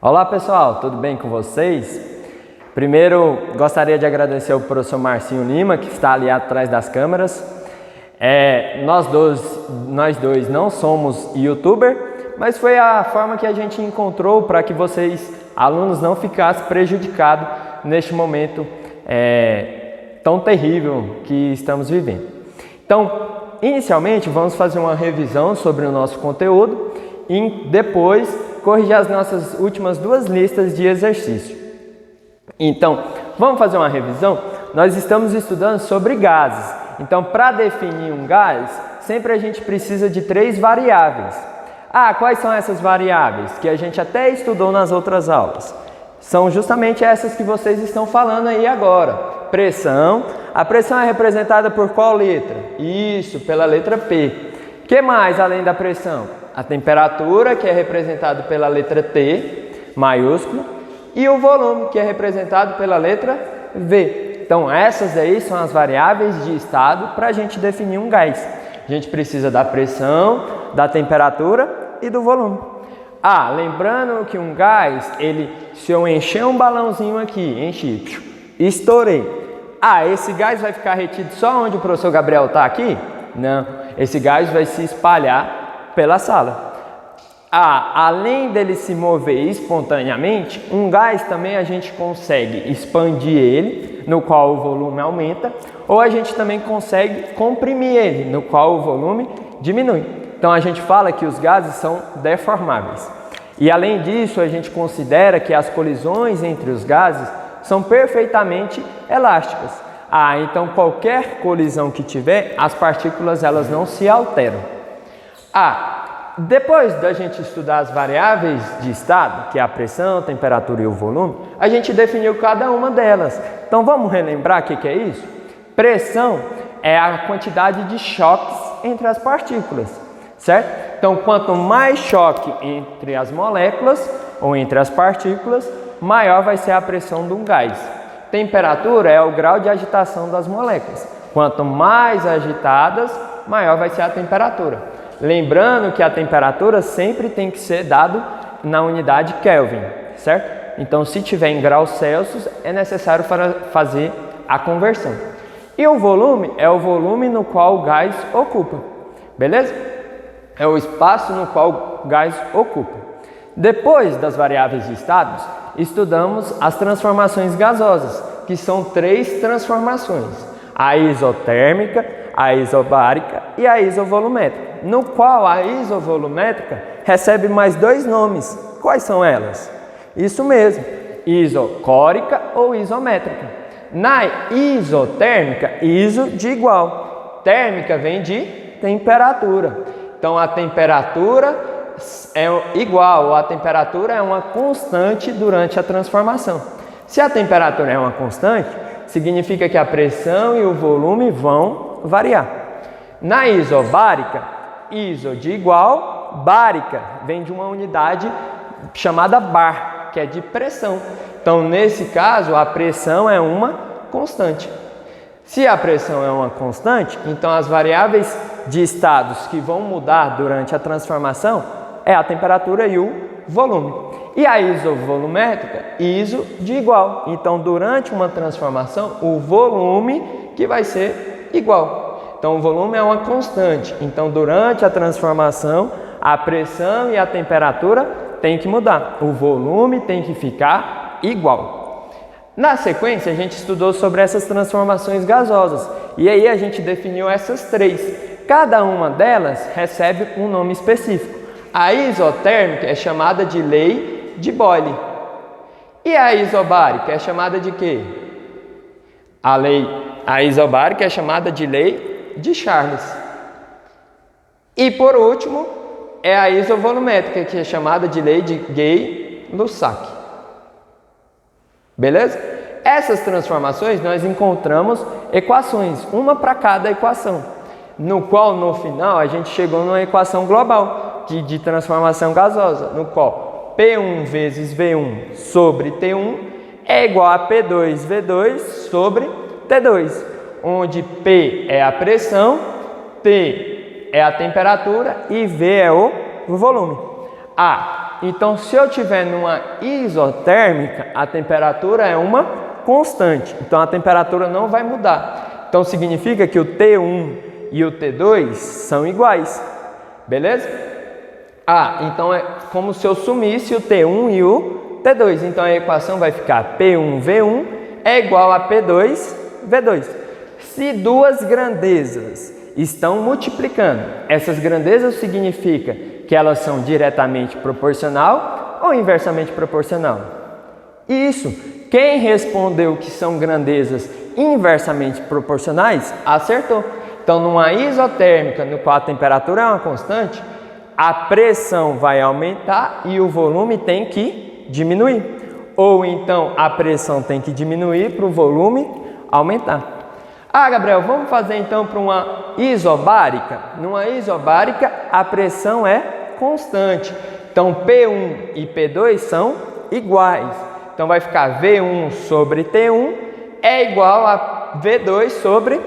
Olá pessoal, tudo bem com vocês? Primeiro, gostaria de agradecer ao professor Marcinho Lima, que está ali atrás das câmeras. Nós dois não somos youtuber, mas foi a forma que a gente encontrou para que vocês, alunos, não ficassem prejudicados neste momento tão terrível que estamos vivendo. Então, inicialmente, vamos fazer uma revisão sobre o nosso conteúdo e depois corrigir as nossas últimas duas listas de exercício. Então, vamos fazer uma revisão? Nós estamos estudando sobre gases. Então, para definir um gás, sempre a gente precisa de 3 variáveis. Quais são essas variáveis? Que a gente até estudou nas outras aulas. São justamente essas que vocês estão falando aí agora. Pressão. A pressão é representada por qual letra? Isso, pela letra P. O que mais além da pressão? A temperatura, que é representado pela letra T, maiúsculo, e o volume, que é representado pela letra V. Então, essas aí são as variáveis de estado para a gente definir um gás. A gente precisa da pressão, da temperatura e do volume. Lembrando que um gás, se eu encher um balãozinho aqui, enchi, estourei. Esse gás vai ficar retido só onde o professor Gabriel está aqui? Não, esse gás vai se espalhar pela sala. Além dele se mover espontaneamente, um gás também a gente consegue expandir ele, no qual o volume aumenta, ou a gente também consegue comprimir ele, no qual o volume diminui. Então a gente fala que os gases são deformáveis. E além disso, a gente considera que as colisões entre os gases são perfeitamente elásticas. Então qualquer colisão que tiver, as partículas elas não se alteram. Depois da gente estudar as variáveis de estado, que é a pressão, a temperatura e o volume, a gente definiu cada uma delas. Então vamos relembrar o que é isso? Pressão é a quantidade de choques entre as partículas, certo? Então quanto mais choque entre as moléculas ou entre as partículas, maior vai ser a pressão de um gás. Temperatura é o grau de agitação das moléculas. Quanto mais agitadas, maior vai ser a temperatura. Lembrando que a temperatura sempre tem que ser dado na unidade Kelvin, certo? Então, se tiver em graus Celsius, é necessário fazer a conversão. E o volume é o volume no qual o gás ocupa, beleza? É o espaço no qual o gás ocupa. Depois das variáveis de estados, estudamos as transformações gasosas, que são 3 transformações: a isotérmica, a isobárica e a isovolumétrica, no qual a isovolumétrica recebe mais 2 nomes. Quais são elas? Isso mesmo, isocórica ou isométrica. Na isotérmica, iso de igual, térmica vem de temperatura. Então a temperatura é igual, a temperatura é uma constante durante a transformação. Se a temperatura é uma constante, significa que a pressão e o volume vão variar. Na isobárica, iso de igual, bárica vem de uma unidade chamada bar, que é de pressão. Então, nesse caso, a pressão é uma constante. Se a pressão é uma constante, então as variáveis de estados que vão mudar durante a transformação é a temperatura e o volume. E a isovolumétrica, iso de igual. Então, durante uma transformação, o volume que vai ser igual. Então, o volume é uma constante. Então, durante a transformação, a pressão e a temperatura tem que mudar. O volume tem que ficar igual. Na sequência, a gente estudou sobre essas transformações gasosas. E aí a gente definiu essas 3. Cada uma delas recebe um nome específico. A isotérmica é chamada de lei de Boyle. E a isobárica é chamada de quê? A isobárica é chamada de lei de Charles. E por último, é a isovolumétrica, que é chamada de lei de Gay-Lussac. Beleza? Essas transformações nós encontramos equações, uma para cada equação, no qual no final a gente chegou numa equação global de transformação gasosa, no qual P1 vezes V1 sobre T1 é igual a P2 V2 sobre T2, onde P é a pressão, T é a temperatura e V é o volume. Então, se eu tiver numa isotérmica, a temperatura é uma constante. Então, a temperatura não vai mudar. Então, significa que o T1 e o T2 são iguais. Beleza? Então é como se eu sumisse o T1 e o T2. Então, a equação vai ficar P1V1 é igual a P2V2. Se duas grandezas estão multiplicando, essas grandezas significa que elas são diretamente proporcional ou inversamente proporcional? Isso. Quem respondeu que são grandezas inversamente proporcionais, acertou. Então, numa isotérmica, no qual a temperatura é uma constante, a pressão vai aumentar e o volume tem que diminuir. Ou então, a pressão tem que diminuir para o volume aumentar. Gabriel, vamos fazer então para uma isobárica? Numa isobárica, a pressão é constante. Então, P1 e P2 são iguais. Então, vai ficar V1 sobre T1 é igual a V2 sobre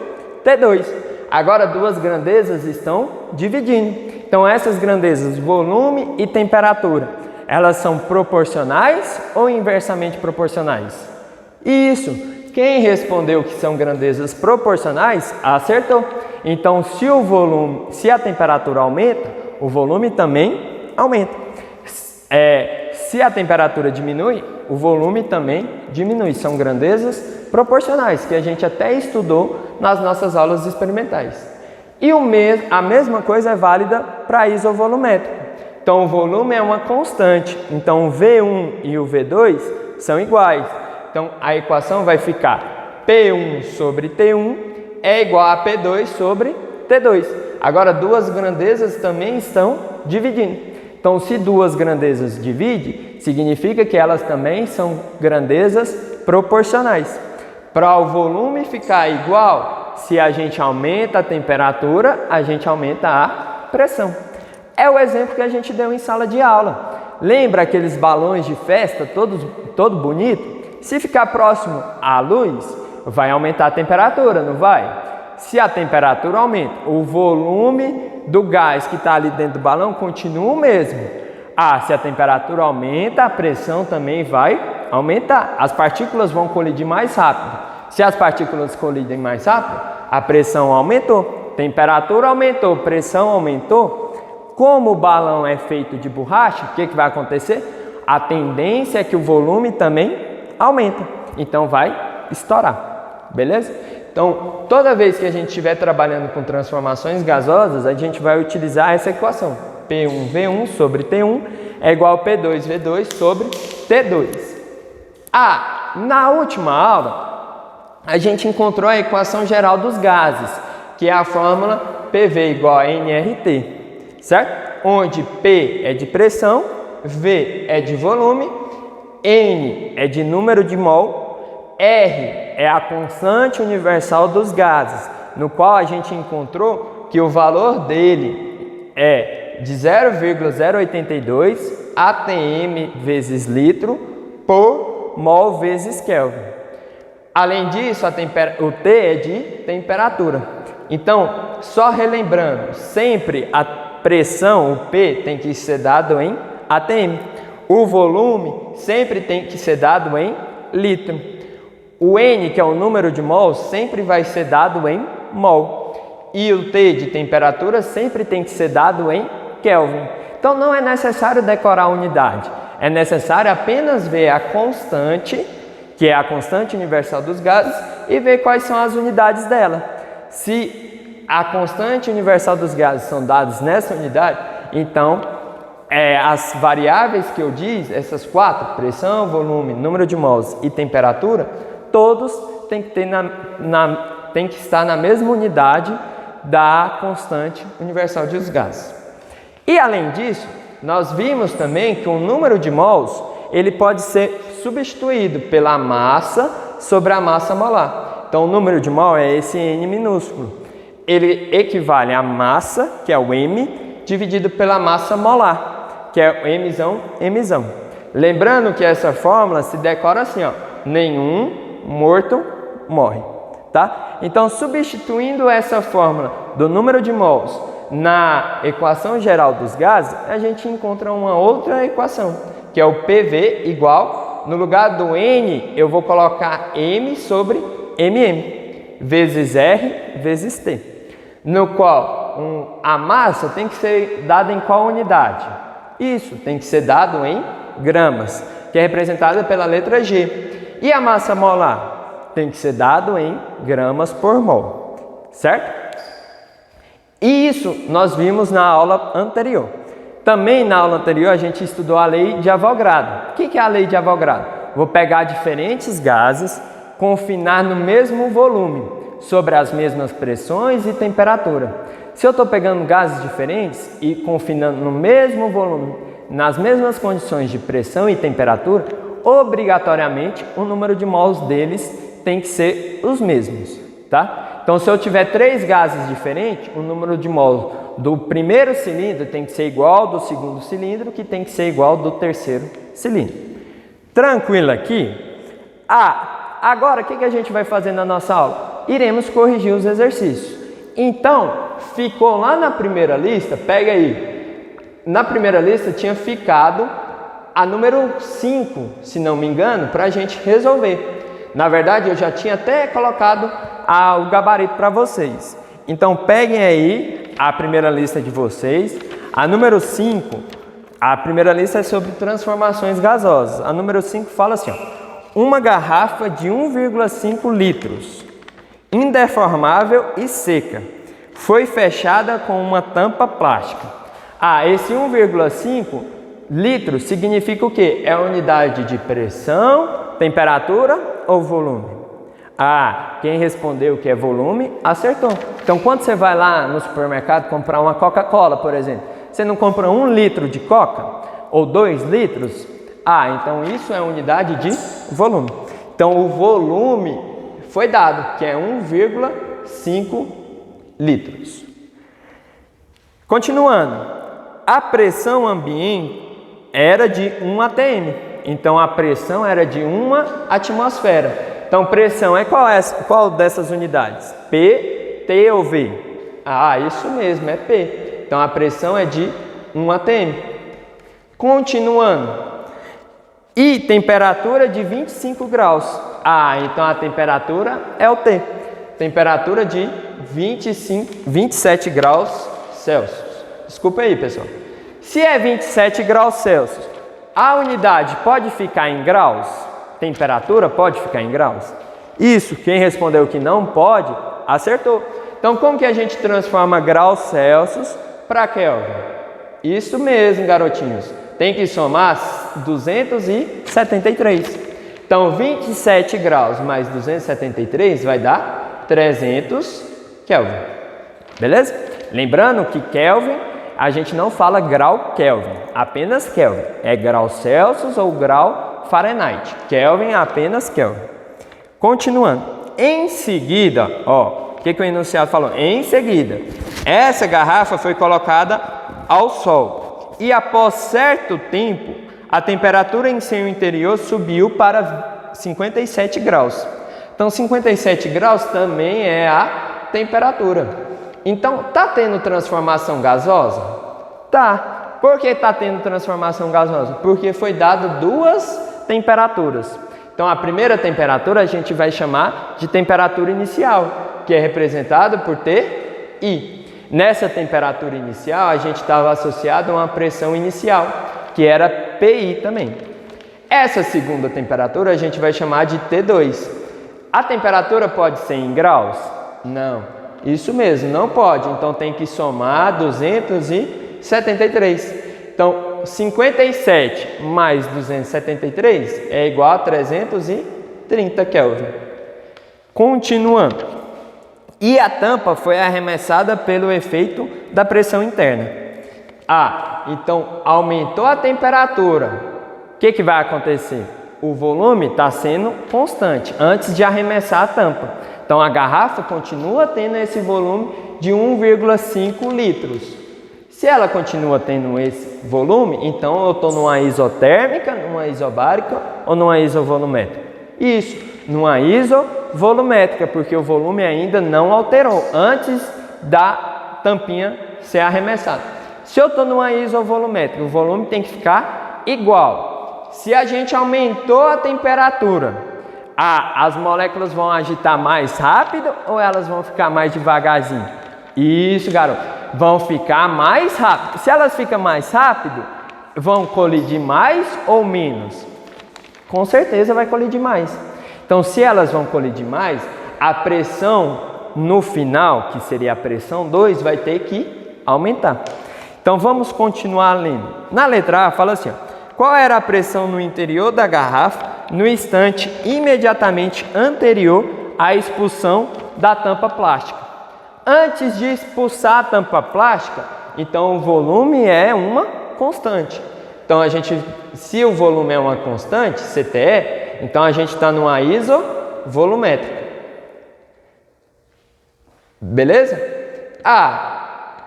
T2. Agora, duas grandezas estão dividindo. Então, essas grandezas, volume e temperatura, elas são proporcionais ou inversamente proporcionais? Isso. Quem respondeu que são grandezas proporcionais, acertou. Então, se a temperatura aumenta, o volume também aumenta. Se a temperatura diminui, o volume também diminui. São grandezas proporcionais, que a gente até estudou nas nossas aulas experimentais. E a mesma coisa é válida para isovolumétrico. Então, o volume é uma constante. Então, o V1 e o V2 são iguais. Então, a equação vai ficar P1 sobre T1 é igual a P2 sobre T2. Agora, duas grandezas também estão dividindo. Então, se duas grandezas dividem, significa que elas também são grandezas proporcionais. Para o volume ficar igual, se a gente aumenta a temperatura, a gente aumenta a pressão. É o exemplo que a gente deu em sala de aula. Lembra aqueles balões de festa, todo bonito? Se ficar próximo à luz, vai aumentar a temperatura, não vai? Se a temperatura aumenta, o volume do gás que está ali dentro do balão continua o mesmo. Se a temperatura aumenta, a pressão também vai aumentar. As partículas vão colidir mais rápido. Se as partículas colidem mais rápido, a pressão aumentou. Temperatura aumentou, pressão aumentou. Como o balão é feito de borracha, o que vai acontecer? A tendência é que o volume também aumenta, então vai estourar, beleza? Então, toda vez que a gente estiver trabalhando com transformações gasosas, a gente vai utilizar essa equação. P1V1 sobre T1 é igual a P2V2 sobre T2. Na última aula, a gente encontrou a equação geral dos gases, que é a fórmula PV igual a nRT, certo? Onde P é de pressão, V é de volume, N é de número de mol, R é a constante universal dos gases, no qual a gente encontrou que o valor dele é de 0,082 atm vezes litro por mol vezes Kelvin. Além disso, o T é de temperatura. Então, só relembrando, sempre a pressão, o P, tem que ser dado em atm. O volume sempre tem que ser dado em litro. O N, que é o número de mols, sempre vai ser dado em mol. E o T de temperatura sempre tem que ser dado em Kelvin. Então, não é necessário decorar a unidade. É necessário apenas ver a constante, que é a constante universal dos gases, e ver quais são as unidades dela. Se a constante universal dos gases são dadas nessa unidade, então as variáveis que eu disse, essas quatro, pressão, volume, número de mols e temperatura, todos têm que estar na mesma unidade da constante universal dos gases. E além disso, nós vimos também que o número de mols ele pode ser substituído pela massa sobre a massa molar. Então, o número de mol é esse N minúsculo. Ele equivale à massa, que é o M, dividido pela massa molar, que é o Mzão. Lembrando que essa fórmula se decora assim, ó, nenhum morto morre, tá? Então, substituindo essa fórmula do número de mols na equação geral dos gases, a gente encontra uma outra equação, que é o PV igual, no lugar do N, eu vou colocar M sobre MM, vezes R vezes T, no qual a massa tem que ser dada em qual unidade? Isso, tem que ser dado em gramas, que é representada pela letra G. E a massa molar? Tem que ser dado em gramas por mol, certo? E isso nós vimos na aula anterior. Também na aula anterior a gente estudou a lei de Avogadro. O que é a lei de Avogadro? Vou pegar diferentes gases, confinar no mesmo volume, sobre as mesmas pressões e temperatura. Se eu estou pegando gases diferentes e confinando no mesmo volume, nas mesmas condições de pressão e temperatura, obrigatoriamente o número de mols deles tem que ser os mesmos, tá? Então, se eu tiver 3 gases diferentes, o número de mols do primeiro cilindro tem que ser igual ao do segundo cilindro, que tem que ser igual ao do terceiro cilindro. Tranquilo aqui? Agora o que a gente vai fazer na nossa aula? Iremos corrigir os exercícios. Então, ficou lá na primeira lista, pega aí. Na primeira lista tinha ficado a número 5, se não me engano, para a gente resolver. Na verdade, eu já tinha até colocado o gabarito para vocês. Então, peguem aí a primeira lista de vocês. A número 5, a primeira lista é sobre transformações gasosas. A número 5 fala assim, ó, uma garrafa de 1,5 litros, indeformável e seca, foi fechada com uma tampa plástica. Esse 1,5 litros significa o quê? É a unidade de pressão, temperatura ou volume? Quem respondeu que é volume, acertou. Então, quando você vai lá no supermercado comprar uma Coca-Cola, por exemplo, você não compra 1 litro de Coca ou 2 litros? Então isso é unidade de volume. Então, o volume foi dado, que é 1,5 litros. Continuando, a pressão ambiente era de 1 atm. Então, a pressão era de 1 atmosfera. Então, pressão é qual dessas unidades? P, T ou V? Isso mesmo, é P. Então, a pressão é de 1 atm. Continuando. E temperatura de 25 graus. Então a temperatura é o T. Temperatura de 27 graus Celsius. Desculpa aí, pessoal. Se é 27 graus Celsius, a unidade pode ficar em graus? Temperatura pode ficar em graus? Isso, quem respondeu que não pode, acertou. Então, como que a gente transforma graus Celsius para Kelvin? Isso mesmo, garotinhos. Tem que somar 273. Então, 27 graus mais 273 vai dar 300 Kelvin. Beleza? Lembrando que Kelvin, a gente não fala grau Kelvin, apenas Kelvin. É grau Celsius ou grau Fahrenheit. Kelvin é apenas Kelvin. Continuando. Em seguida, o que o enunciado falou? Em seguida, essa garrafa foi colocada ao sol. E após certo tempo, a temperatura em seu interior subiu para 57 graus. Então, 57 graus também é a temperatura. Então, está tendo transformação gasosa? Tá. Por que está tendo transformação gasosa? Porque foi dado 2 temperaturas. Então, a primeira temperatura a gente vai chamar de temperatura inicial, que é representada por TI. Nessa temperatura inicial, a gente estava associado a uma pressão inicial, que era PI também. Essa segunda temperatura a gente vai chamar de T2. A temperatura pode ser em graus? Não. Isso mesmo, não pode. Então, tem que somar 273. Então, 57 mais 273 é igual a 330 Kelvin. Continuando. E a tampa foi arremessada pelo efeito da pressão interna. Então aumentou a temperatura. O que vai acontecer? O volume está sendo constante antes de arremessar a tampa. Então a garrafa continua tendo esse volume de 1,5 litros. Se ela continua tendo esse volume, então eu estou numa isotérmica, numa isobárica ou numa isovolumétrica? Isso, numa isovolumétrica, porque o volume ainda não alterou antes da tampinha ser arremessado. Se eu estou numa isovolumétrica, o volume tem que ficar igual. Se a gente aumentou a temperatura, as moléculas vão agitar mais rápido ou elas vão ficar mais devagarzinho? Isso, garoto. Vão ficar mais rápido. Se elas ficam mais rápido, vão colidir mais ou menos? Com certeza vai colidir mais. Então, se elas vão colidir mais, a pressão no final, que seria a pressão 2, vai ter que aumentar. Então, vamos continuar lendo. Na letra A, fala assim, ó, qual era a pressão no interior da garrafa no instante imediatamente anterior à expulsão da tampa plástica? Antes de expulsar a tampa plástica, então o volume é uma constante. Então, se o volume é uma constante, CTE, então a gente está numa isovolumétrica. Beleza?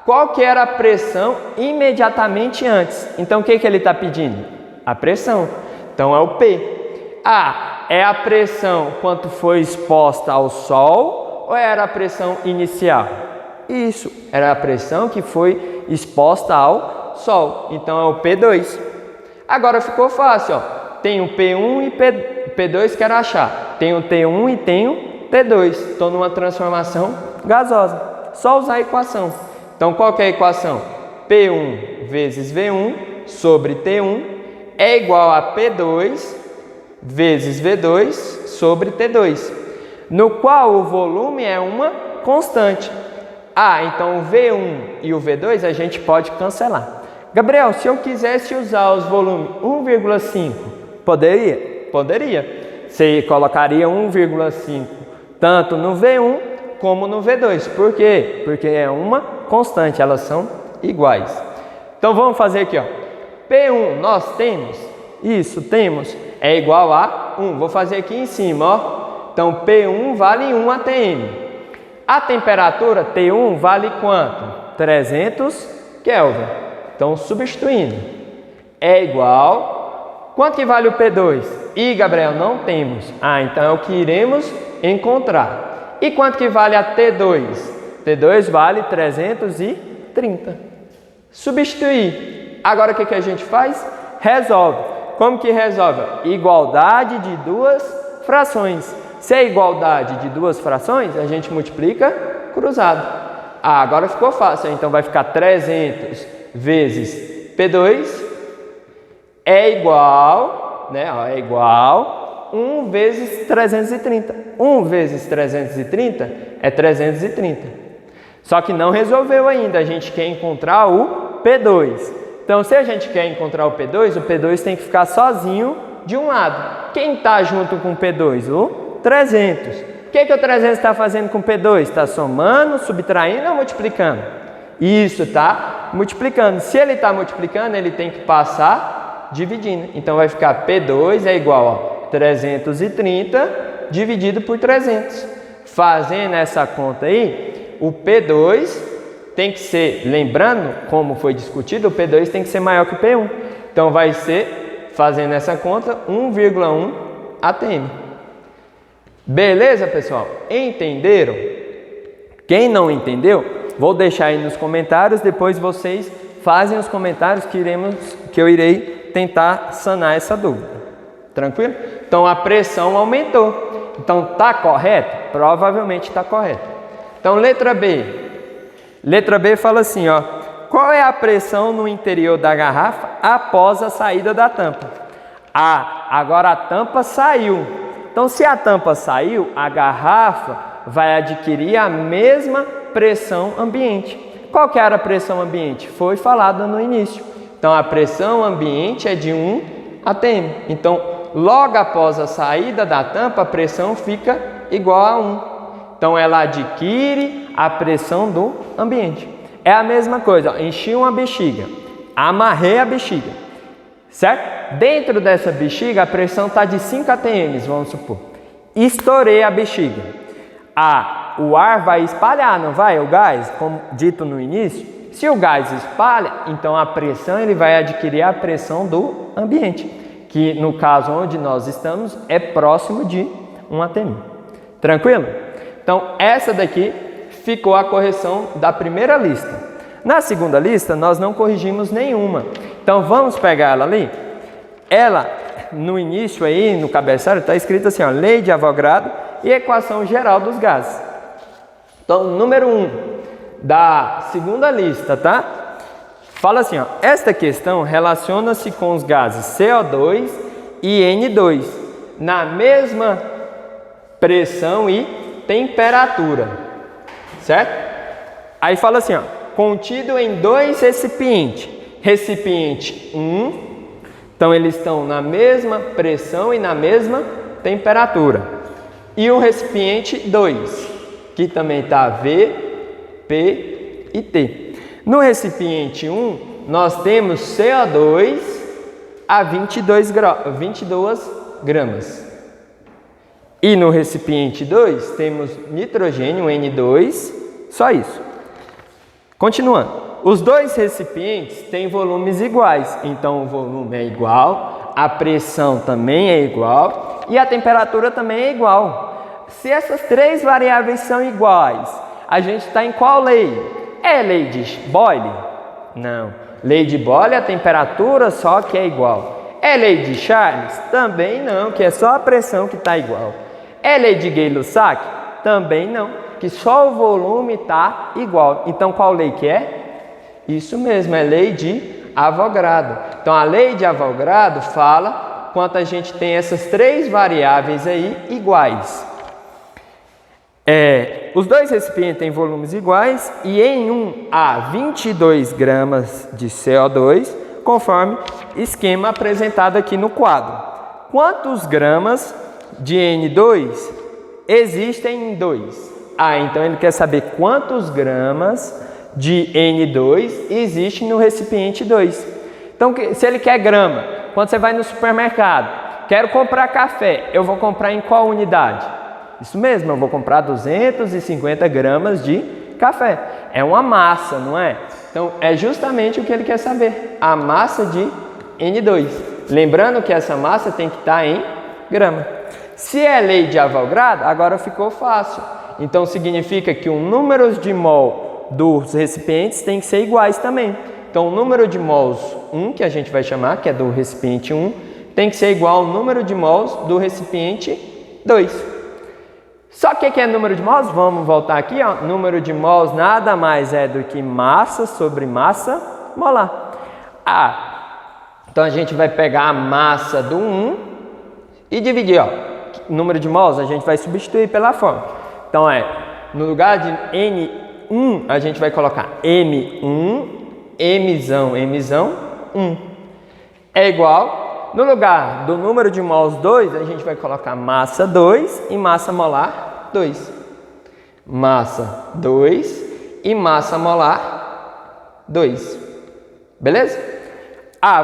Qual que era a pressão imediatamente antes? Então, o que ele está pedindo? A pressão. Então, é o P. É a pressão quanto foi exposta ao Sol ou era a pressão inicial? Isso, era a pressão que foi exposta ao Sol. Então, é o P2. Agora ficou fácil, ó. Tem o P1 e P2 quero achar. Tem o T1 e tem o T2. Estou numa transformação gasosa. Só usar a equação. Então, qual que é a equação? P1 vezes V1 sobre T1 é igual a P2 vezes V2 sobre T2, no qual o volume é uma constante. Então o V1 e o V2 a gente pode cancelar. Gabriel, se eu quisesse usar os volumes 1,5, poderia? Poderia. Você colocaria 1,5 tanto no V1 como no V2. Por quê? Porque é uma constante, elas são iguais. Então vamos fazer aqui, ó. P1 nós temos, isso, temos, é igual a 1. Vou fazer aqui em cima, ó. Então P1 vale 1 atm. A temperatura T1 vale quanto? 300 Kelvin. Então, substituindo, é igual... Quanto que vale o P2? Gabriel, não temos. Então é o que iremos encontrar. E quanto que vale a T2? T2 vale 330. Substituir. Agora o que a gente faz? Resolve. Como que resolve? Igualdade de duas frações. Se é igualdade de duas frações, a gente multiplica cruzado. Agora ficou fácil. Então vai ficar 300 vezes P2 é igual, é igual 1 vezes 330. 1 vezes 330 é 330. Só que não resolveu ainda, a gente quer encontrar o P2. Então, se a gente quer encontrar o P2 tem que ficar sozinho de um lado. Quem está junto com o P2? O 300. O que o 300 está fazendo com o P2? Está somando, subtraindo ou multiplicando? Isso, está multiplicando. Se ele está multiplicando, ele tem que passar dividindo. Então, vai ficar P2 é igual a 330 dividido por 300. Fazendo essa conta aí, o P2 tem que ser, lembrando como foi discutido, o P2 tem que ser maior que o P1. Então, vai ser, fazendo essa conta, 1,1 atm. Beleza, pessoal? Entenderam? Quem não entendeu, vou deixar aí nos comentários, depois vocês fazem os comentários que eu irei tentar sanar essa dúvida. Tranquilo? Então a pressão aumentou. Então está correto? Provavelmente está correto. Então letra B. Letra B fala assim, ó. Qual é a pressão no interior da garrafa após a saída da tampa? Agora a tampa saiu. Então se a tampa saiu, a garrafa vai adquirir a mesma pressão ambiente. Qual que era a pressão ambiente? Foi falada no início. Então, a pressão ambiente é de 1 atm. Então, logo após a saída da tampa, a pressão fica igual a 1. Então, ela adquire a pressão do ambiente. É a mesma coisa, ó. Enchi uma bexiga, amarrei a bexiga, certo? Dentro dessa bexiga, a pressão está de 5 atm, vamos supor. Estourei a bexiga. O ar vai espalhar, não vai? O gás, como dito no início. Se o gás espalha, então a pressão ele vai adquirir a pressão do ambiente, que no caso onde nós estamos é próximo de 1 atm. Tranquilo? Então essa daqui ficou a correção da primeira lista. Na segunda lista, nós não corrigimos nenhuma. Então, vamos pegar ela ali. Ela, no início aí, no cabeçalho, está escrito assim, ó, lei de Avogadro e equação geral dos gases. Então, número 1 da segunda lista, tá? Fala assim, ó, esta questão relaciona-se com os gases CO2 e N2 na mesma pressão e temperatura, certo? Aí fala assim, ó, contido em 2 recipientes. Recipiente 1, então eles estão na mesma pressão e na mesma temperatura. E o recipiente 2, que também está V, P e T. No recipiente 1, nós temos CO2 a 22 gramas. E no recipiente 2, temos nitrogênio, N2, só isso. Continuando, os dois recipientes têm volumes iguais, então o volume é igual, a pressão também é igual e a temperatura também é igual. Se essas três variáveis são iguais, a gente está em qual lei? É lei de Boyle? Não. Lei de Boyle é a temperatura só que é igual. É lei de Charles? Também não, que é só a pressão que está igual. É lei de Gay-Lussac? Também não, que só o volume está igual. Então qual lei que é? Isso mesmo, é lei de Avogadro. Então a lei de Avogadro fala quanto a gente tem essas três variáveis aí iguais. Os dois recipientes têm volumes iguais e em um há 22 gramas de CO2, conforme esquema apresentado aqui no quadro. Quantos gramas de N2 existem em 2? Então ele quer saber quantos gramas de N2 existe no recipiente 2. Então, se ele quer grama, quando você vai no supermercado, quero comprar café, eu vou comprar em qual unidade? Isso mesmo, eu vou comprar 250 gramas de café. É uma massa, não é? Então, é justamente o que ele quer saber, a massa de N2. Lembrando que essa massa tem que estar em grama. Se é lei de Avogadro, agora ficou fácil. Então, significa que o número de mol dos recipientes tem que ser iguais também. Então, o número de mols 1, que a gente vai chamar, que é do recipiente 1, tem que ser igual ao número de mols do recipiente 2. Só que o que é número de mols? Vamos voltar aqui, ó. Número de mols nada mais é do que massa sobre massa molar. Então a gente vai pegar a massa do 1 e dividir, ó. Número de mols a gente vai substituir pela fórmula. Então no lugar de N1 a gente vai colocar M1, Mzão, 1. É igual. No lugar do número de mols 2, a gente vai colocar massa 2 e massa molar 2. Massa 2 e massa molar 2. Beleza?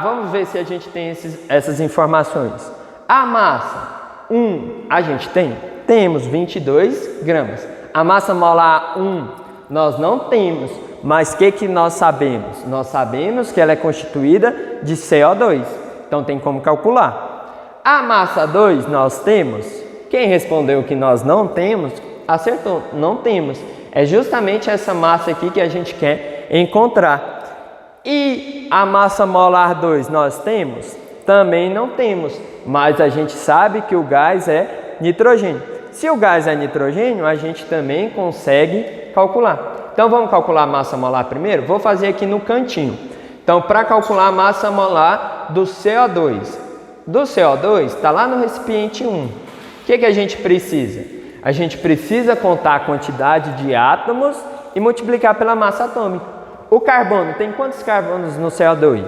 Vamos ver se a gente tem essas informações. A massa 1, a gente tem? Temos 22 gramas. A massa molar 1, nós não temos. Mas o que nós sabemos? Nós sabemos que ela é constituída de CO2. Então, tem como calcular. A massa 2 nós temos. Quem respondeu que nós não temos, acertou. Não temos. É justamente essa massa aqui que a gente quer encontrar. E a massa molar 2 nós temos? Também não temos. Mas a gente sabe que o gás é nitrogênio. Se o gás é nitrogênio, a gente também consegue calcular. Então, vamos calcular a massa molar primeiro? Vou fazer aqui no cantinho. Então, para calcular a massa molar do CO2. Do CO2 está lá no recipiente 1. O que a gente precisa? A gente precisa contar a quantidade de átomos e multiplicar pela massa atômica. O carbono, tem quantos carbonos no CO2?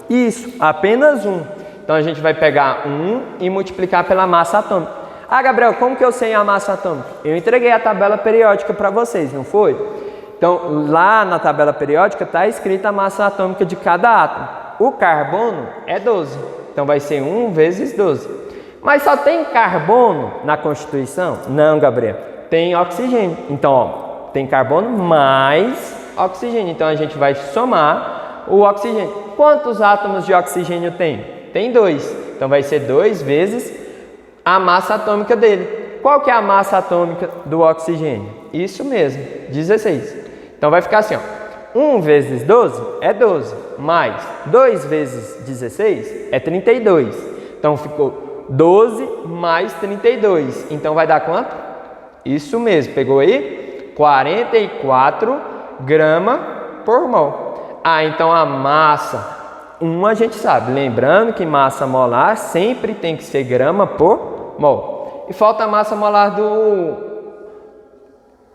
Isso, apenas 1. Então, a gente vai pegar 1 e multiplicar pela massa atômica. Gabriel, como que eu sei a massa atômica? Eu entreguei a tabela periódica para vocês, não foi? Então, lá na tabela periódica está escrita a massa atômica de cada átomo. O carbono é 12, então vai ser 1 vezes 12. Mas só tem carbono na Constituição? Não, Gabriel. Tem oxigênio. Então, ó, tem carbono mais oxigênio. Então, a gente vai somar o oxigênio. Quantos átomos de oxigênio tem? Tem 2. Então, vai ser 2 vezes a massa atômica dele. Qual que é a massa atômica do oxigênio? Isso mesmo, 16. Então vai ficar assim, ó. 1 vezes 12 é 12, mais 2 vezes 16 é 32. Então ficou 12 mais 32. Então vai dar quanto? Isso mesmo, pegou aí? 44 gramas por mol. Ah, então a massa 1 a gente sabe. Lembrando que massa molar sempre tem que ser grama por mol. E falta a massa molar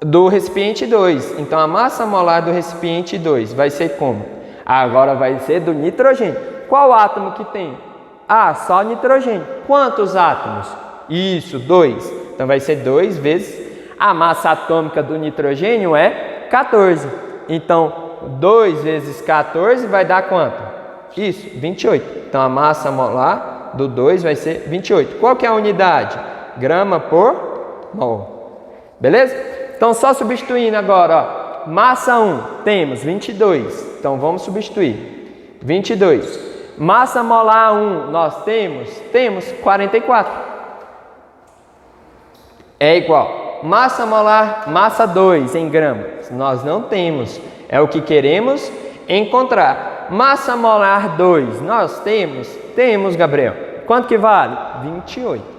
do recipiente 2. Então a massa molar do recipiente 2 vai ser como? Agora vai ser do nitrogênio. Qual átomo que tem? Ah, só nitrogênio. Quantos átomos? Isso, 2. Então vai ser 2 vezes a massa atômica do nitrogênio é 14. Então 2 vezes 14 vai dar quanto? Isso, 28. Então a massa molar do 2 vai ser 28. Qual que é a unidade? Grama por mol. Beleza? Então só substituindo agora, ó. Massa 1, temos 22. Então vamos substituir. 22. Massa molar 1, nós temos 44. É igual. Massa molar, massa 2 em gramas, nós não temos. É o que queremos encontrar. Massa molar 2, nós temos? Temos, Gabriel. Quanto que vale? 28.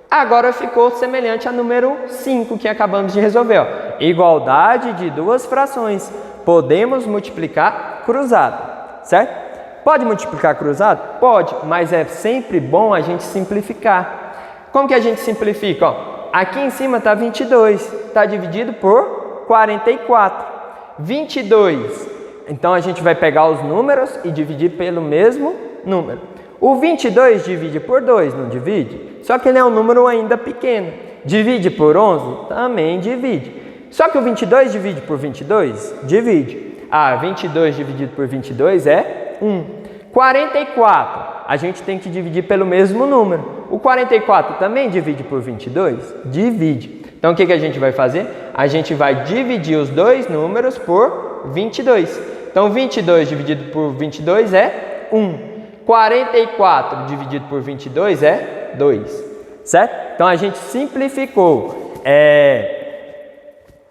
Agora ficou semelhante a número 5 que acabamos de resolver. Ó. Igualdade de duas frações. Podemos multiplicar cruzado, certo? Pode multiplicar cruzado? Pode, mas é sempre bom a gente simplificar. Como que a gente simplifica? Ó, aqui em cima está 22, está dividido por 44. 22. Então a gente vai pegar os números e dividir pelo mesmo número. O 22 divide por 2, não divide? Só que ele é um número ainda pequeno. Divide por 11? Também divide. Só que o 22 divide por 22? Divide. Ah, 22 dividido por 22 é 1. 44, a gente tem que dividir pelo mesmo número. O 44 também divide por 22? Divide. Então o que a gente vai fazer? A gente vai dividir os dois números por 22. Então 22 dividido por 22 é 1. 44 dividido por 22 é 2. Certo? Então a gente simplificou.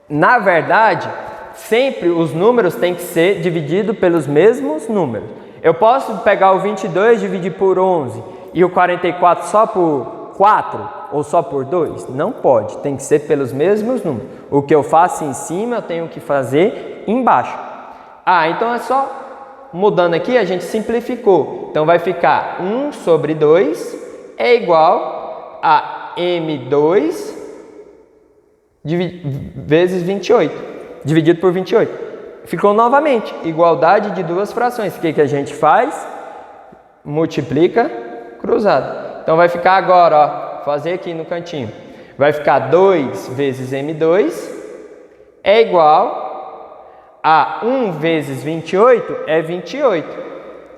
Na verdade, sempre os números têm que ser divididos pelos mesmos números. Eu posso pegar o 22 e dividir por 11 e o 44 só por 4 ou só por 2? Não pode, tem que ser pelos mesmos números. O que eu faço em cima, eu tenho que fazer embaixo. Ah, então é só mudando aqui, a gente simplificou. Então vai ficar 1 sobre 2 é igual a M2 vezes 28, dividido por 28. Ficou novamente, igualdade de duas frações. O que a gente faz? Multiplica cruzado. Então vai ficar agora, ó, fazer aqui no cantinho. Vai ficar 2 vezes M2 é igual a 1 vezes 28 é 28,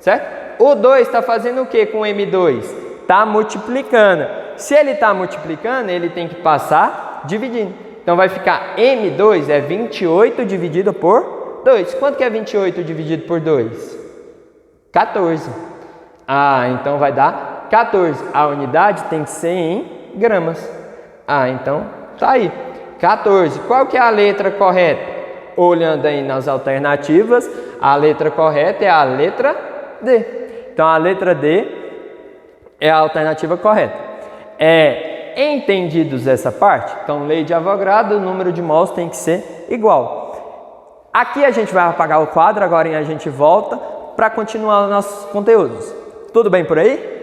certo? O 2 está fazendo o que com o M2? Está multiplicando. Se ele está multiplicando, ele tem que passar dividindo. Então vai ficar M2 é 28 dividido por 2. Quanto que é 28 dividido por 2? 14. Ah, então vai dar 14. A unidade tem que ser em gramas. Ah, então tá aí. 14. Qual que é a letra correta? Olhando aí nas alternativas, a letra correta é a letra D. Então a letra D é a alternativa correta. Entendidos essa parte? Então, lei de Avogadro, o número de mols tem que ser igual. Aqui a gente vai apagar o quadro, agora a gente volta para continuar os nossos conteúdos. Tudo bem por aí?